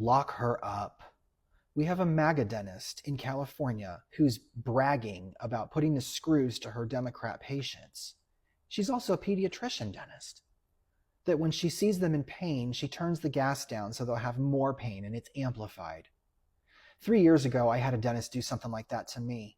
Lock her up. We have a Maga dentist in California who's bragging about putting the screws to her Democrat patients. She's also a pediatrician dentist. That when she sees them in pain, she turns the gas down so they'll have more pain and it's amplified. 3 years ago, I had a dentist do something like that to me.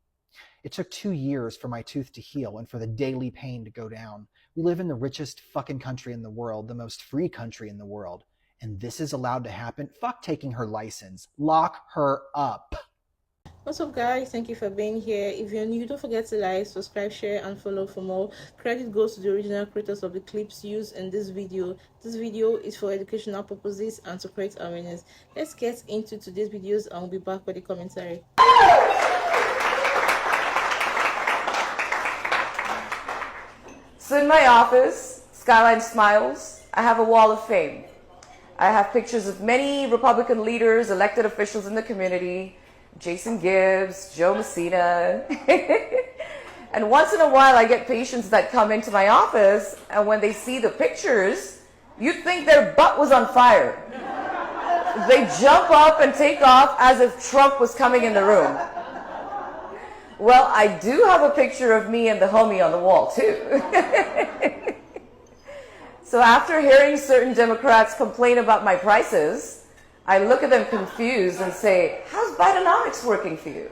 It took 2 years for my tooth to heal and for the daily pain to go down. We live in the richest fucking country in the world, the most free country in the world. And this is allowed to happen? Fuck taking her license. Lock her up. What's up, guys? Thank you for being here. If you're new, don't forget to like, subscribe, share, and follow for more. Credit goes to the original creators of the clips used in this video. This video is for educational purposes and to create awareness. Let's get into today's videos and we'll be back with the commentary. So in my office, Skyline Smiles, I have a wall of fame. I have pictures of many Republican leaders, elected officials in the community, Jason Gibbs, Joe Messina. And once in a while I get patients that come into my office and when they see the pictures, you'd think their butt was on fire. They jump up and take off as if Trump was coming in the room. Well, I do have a picture of me and the homie on the wall too. So after hearing certain Democrats complain about my prices, I look at them confused and say, how's Bidenomics working for you?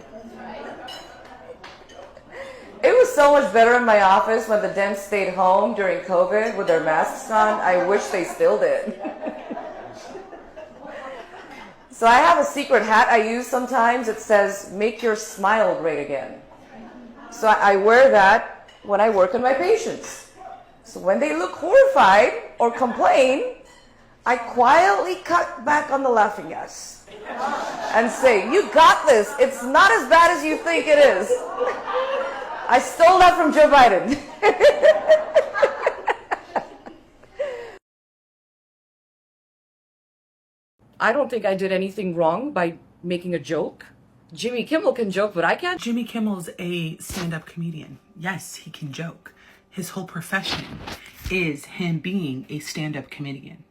It was so much better in my office when the Dems stayed home during COVID with their masks on. I wish they still did. So I have a secret hat I use sometimes. It says, make your smile great again. So I wear that when I work on my patients. So when they look horrified or complain, I quietly cut back on the laughing gas and say, you got this. It's not as bad as you think it is. I stole that from Joe Biden. I don't think I did anything wrong by making a joke. Jimmy Kimmel can joke, but I can't. Jimmy Kimmel's a stand-up comedian. Yes, he can joke. His whole profession is him being a stand-up comedian.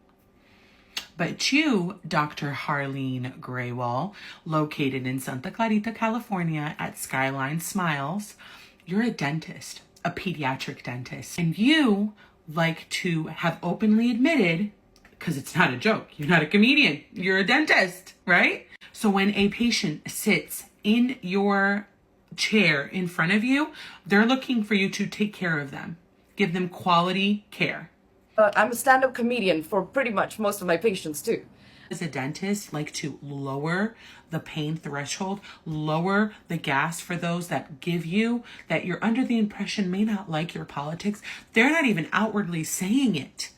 But you, Dr. Harleen Graywall, located in Santa Clarita, California at Skyline Smiles, you're a dentist, a pediatric dentist. And you like to have openly admitted, because it's not a joke, you're not a comedian, you're a dentist, right? So when a patient sits in your chair in front of you, they're looking for you to take care of them, give them quality care. I'm a stand-up comedian for pretty much most of my patients too. As a dentist, like to lower the pain threshold, lower the gas for those that give you, that you're under the impression may not like your politics. They're not even outwardly saying it.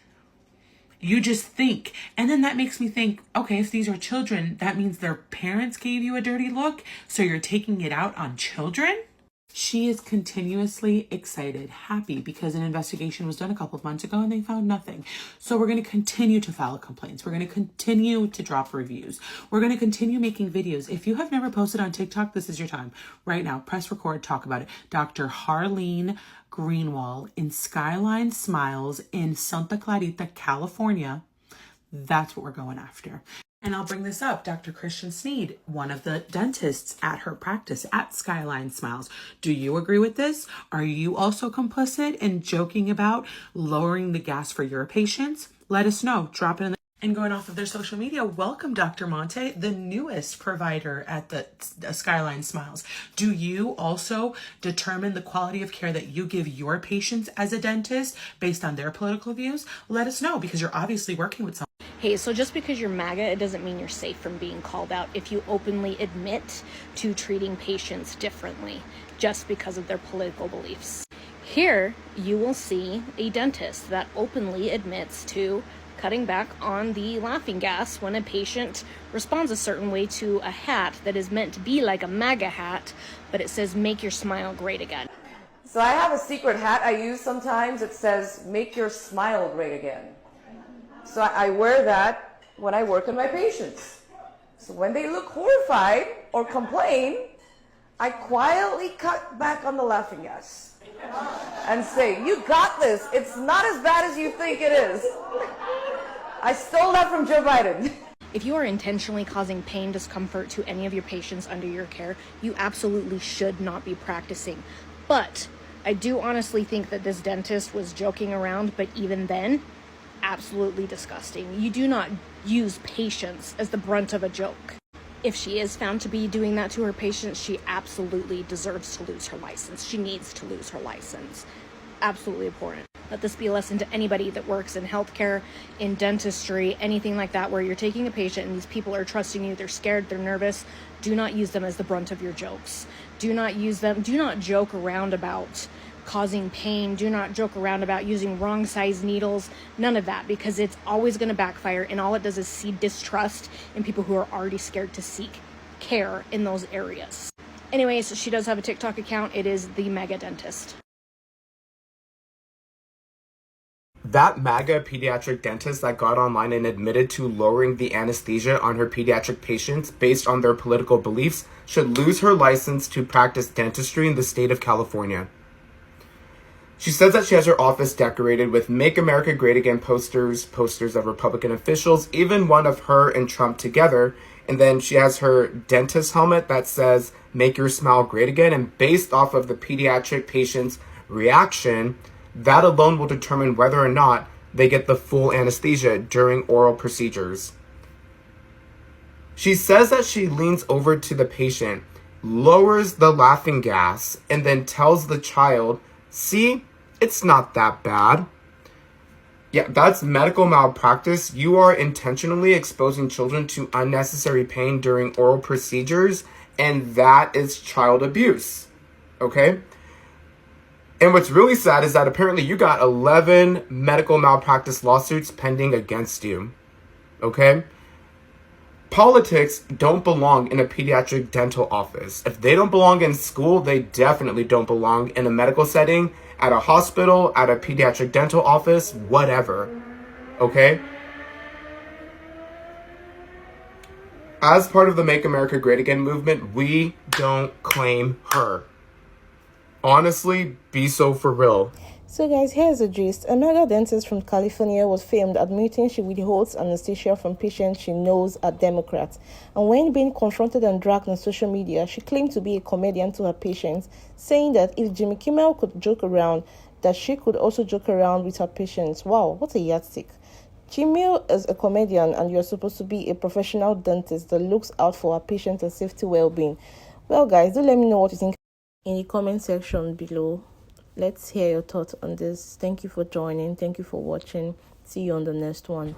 You just think. And then that makes me think, okay, if these are children, that means their parents gave you a dirty look, so you're taking it out on children? She is continuously excited, happy, because an investigation was done a couple of months ago and they found nothing. So we're going to continue to file complaints. We're going to continue to drop reviews. We're going to continue making videos. If you have never posted on TikTok, this is your time. Right now, press record, talk about it. Dr. Harleen Greenwall in Skyline Smiles in Santa Clarita, California. That's what we're going after. And I'll bring this up. Dr. Christian Sneed, one of the dentists at her practice at Skyline Smiles. Do you agree with this? Are you also complicit in joking about lowering the gas for your patients? Let us know. Drop it in the... And going off of their social media, welcome Dr. Monte, the newest provider at the Skyline Smiles. Do you also determine the quality of care that you give your patients as a dentist based on their political views? Let us know, because you're obviously working with someone. Hey, so just because you're MAGA, it doesn't mean you're safe from being called out if you openly admit to treating patients differently just because of their political beliefs. Here, you will see a dentist that openly admits to cutting back on the laughing gas when a patient responds a certain way to a hat that is meant to be like a MAGA hat, but it says, make your smile great again. So I have a secret hat I use sometimes. It says, make your smile great again. So I wear that when I work on my patients. So when they look horrified or complain, I quietly cut back on the laughing gas and say, you got this. It's not as bad as you think it is. I stole that from Joe Biden. If you are intentionally causing pain, discomfort to any of your patients under your care, you absolutely should not be practicing. But I do honestly think that this dentist was joking around, but even then, absolutely disgusting. You do not use patients as the brunt of a joke. If she is found to be doing that to her patients, she absolutely deserves to lose her license. She needs to lose her license. Absolutely abhorrent. Let this be a lesson to anybody that works in healthcare, in dentistry, anything like that, where you're taking a patient and these people are trusting you, they're scared, they're nervous. Do not use them as the brunt of your jokes. Do not use them. Do not joke around about causing pain. Do not joke around about using wrong size needles. None of that, because it's always going to backfire, and all it does is seed distrust in people who are already scared to seek care in those areas. Anyways, she does have a TikTok account. It is the Maga Dentist. That MAGA pediatric dentist that got online and admitted to lowering the anesthesia on her pediatric patients based on their political beliefs should lose her license to practice dentistry in the state of California. She says that she has her office decorated with Make America Great Again posters of Republican officials, even one of her and Trump together. And then she has her dentist helmet that says, Make Your Smile Great Again. And based off of the pediatric patient's reaction, that alone will determine whether or not they get the full anesthesia during oral procedures. She says that she leans over to the patient, lowers the laughing gas, and then tells the child, see, it's not that bad. Yeah, that's medical malpractice. You are intentionally exposing children to unnecessary pain during oral procedures, and that is child abuse. Okay? And what's really sad is that apparently you got 11 medical malpractice lawsuits pending against you. Okay? Politics don't belong in a pediatric dental office. If they don't belong in school, they definitely don't belong in a medical setting, at a hospital, at a pediatric dental office, whatever. Okay? As part of the Make America Great Again movement, we don't claim her. Honestly, be so for real. So guys, here's the gist. A mega dentist from California was filmed admitting she withholds anesthesia from patients she knows are Democrats. And when being confronted and dragged on social media, she claimed to be a comedian to her patients, saying that if Jimmy Kimmel could joke around, that she could also joke around with her patients. Wow, what a yardstick. Jimmy is a comedian, and you're supposed to be a professional dentist that looks out for her patients' and safety well-being. Well guys, do let me know what you think in the comment section below. Let's hear your thoughts on this. Thank you for joining. Thank you for watching. See you on the next one.